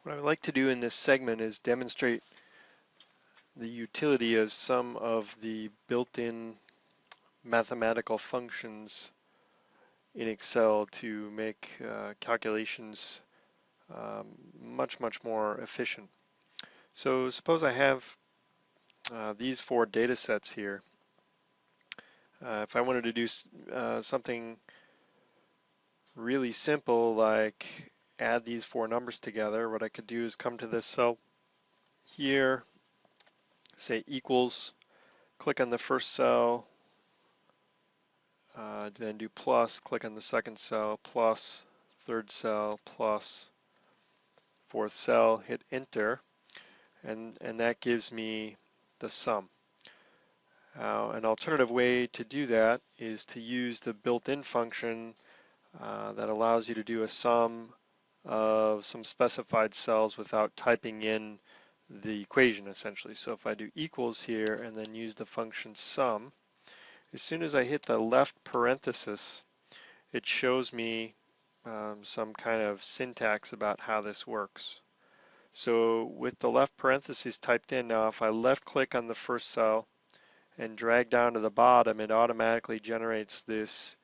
What I would like to do in this segment is demonstrate the utility of some of the built-in mathematical functions in Excel to make calculations much more efficient. So suppose I have these four data sets here. If I wanted to do something really simple like add these four numbers together, what I could do is come to this cell here, say equals, click on the first cell, then do plus, click on the second cell, plus, third cell, plus, fourth cell, hit enter, and that gives me the sum. An alternative way to do that is to use the built-in function that allows you to do a sum of some specified cells without typing in the equation essentially. So if I do equals here and then use the function sum, as soon as I hit the left parenthesis, it shows me some kind of syntax about how this works. So with the left parentheses typed in now, if I left click on the first cell and drag down to the bottom, it automatically generates this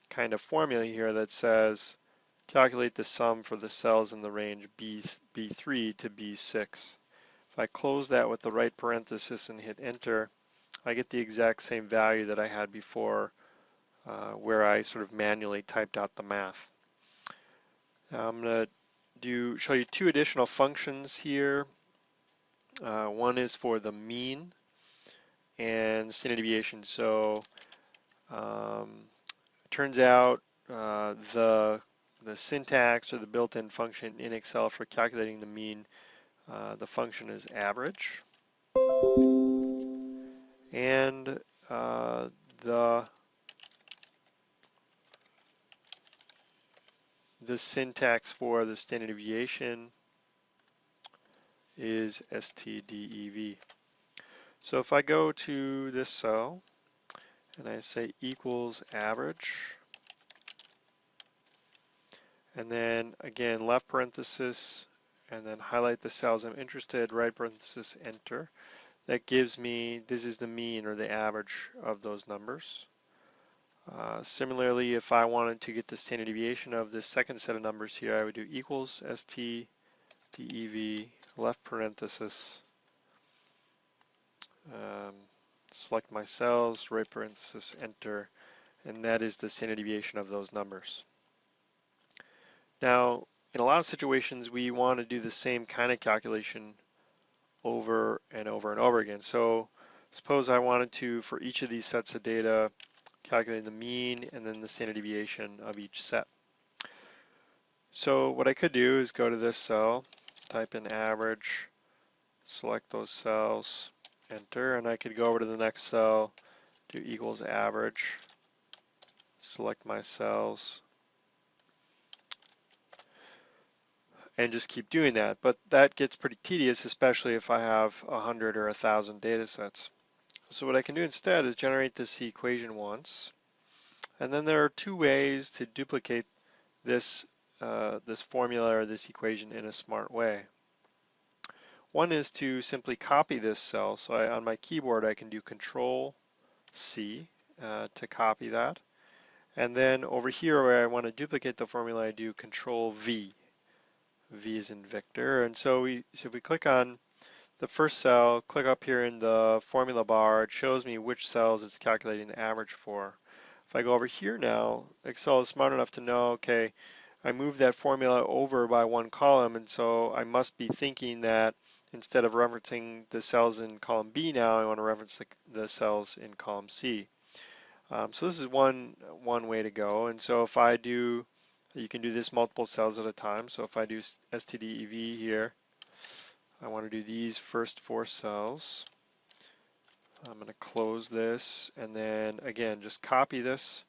kind of formula here that says calculate the sum for the cells in the range B3 to B6. If I close that with the right parenthesis and hit enter, I get the exact same value that I had before where I sort of manually typed out the math. Now I'm going to show you two additional functions here. One is for the mean and standard deviation. So it turns out the syntax or the built-in function in Excel for calculating the mean, the function is average, and the syntax for the standard deviation is stdev. So if I go to this cell and I say equals average, and then again left parenthesis, and then highlight the cells I'm interested, right parenthesis, enter, that gives me, this is the mean or the average of those numbers. Similarly, if I wanted to get the standard deviation of this second set of numbers here, I would do equals stdev, left parenthesis, select my cells, right parenthesis, enter, and that is the standard deviation of those numbers. Now, in a lot of situations, we want to do the same kind of calculation over and over and over again. So suppose I wanted to, for each of these sets of data, calculate the mean and then the standard deviation of each set. So what I could do is go to this cell, type in average, select those cells, enter, and I could go over to the next cell, do equals average, select my cells, and just keep doing that. But that gets pretty tedious, especially if I have 100 or 1,000 data sets. So what I can do instead is generate this equation once, and then there are two ways to duplicate this this formula or this equation in a smart way. One is to simply copy this cell. So on my keyboard I can do Control C to copy that, and then over here where I want to duplicate the formula, I do Control V. V is in Victor, and so if we click on the first cell, click up here in the formula bar, it shows me which cells it's calculating the average for. If I go over here now, Excel is smart enough to know, okay, I moved that formula over by one column, and so I must be thinking that instead of referencing the cells in column B now, I want to reference the cells in column C. So this is one way to go, and so if I do, you can do this multiple cells at a time. So if I do stdev here, I want to do these first four cells. I'm going to close this, and then again just copy this.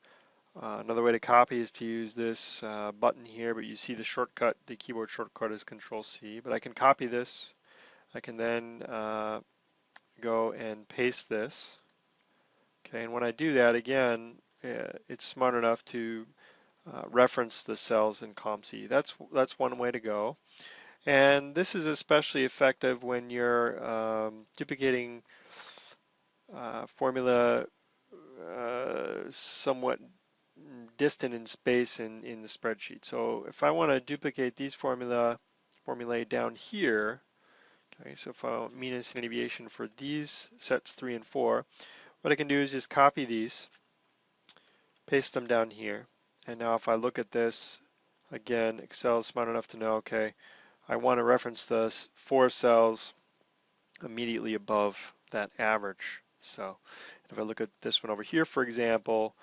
Another way to copy is to use this button here, but you see the shortcut, the keyboard shortcut is Control C. But I can copy this. I can then go and paste this. Okay, and when I do that, again, it's smart enough to reference the cells in column C. That's one way to go. And this is especially effective when you're duplicating formula somewhat distant in space in the spreadsheet. So if I want to duplicate these formulae down here, okay, so if I want mean and standard deviation for these sets 3 and 4, what I can do is just copy these, paste them down here. And now if I look at this, again, Excel is smart enough to know, okay, I want to reference the 4 cells immediately above that average. So if I look at this one over here, for example,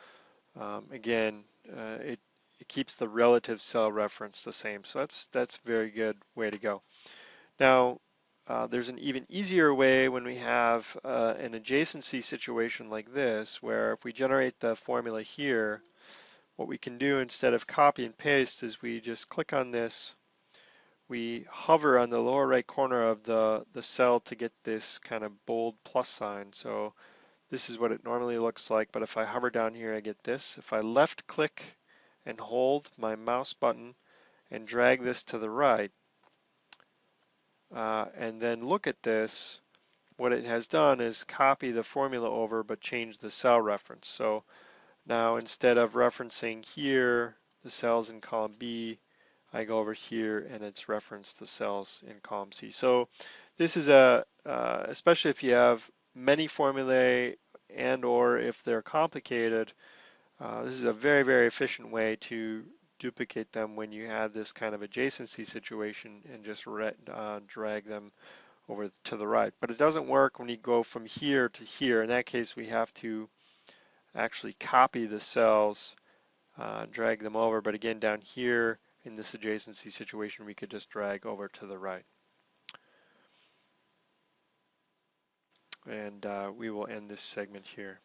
again, it keeps the relative cell reference the same. So that's a very good way to go. Now, there's an even easier way when we have an adjacency situation like this, where if we generate the formula here, what we can do instead of copy and paste is we just click on this, we hover on the lower right corner of the cell to get this kind of bold plus sign. So this is what it normally looks like, but if I hover down here, I get this. If I left click and hold my mouse button and drag this to the right, and then look at this, what it has done is copy the formula over but change the cell reference. So now instead of referencing here the cells in column B, I go over here and it's referenced the cells in column C. So this is especially if you have many formulae and or if they're complicated, this is a very, very efficient way to duplicate them when you have this kind of adjacency situation and just drag them over to the right. But it doesn't work when you go from here to here. In that case, we have to actually copy the cells, drag them over. But again, down here in this adjacency situation, we could just drag over to the right. And we will end this segment here.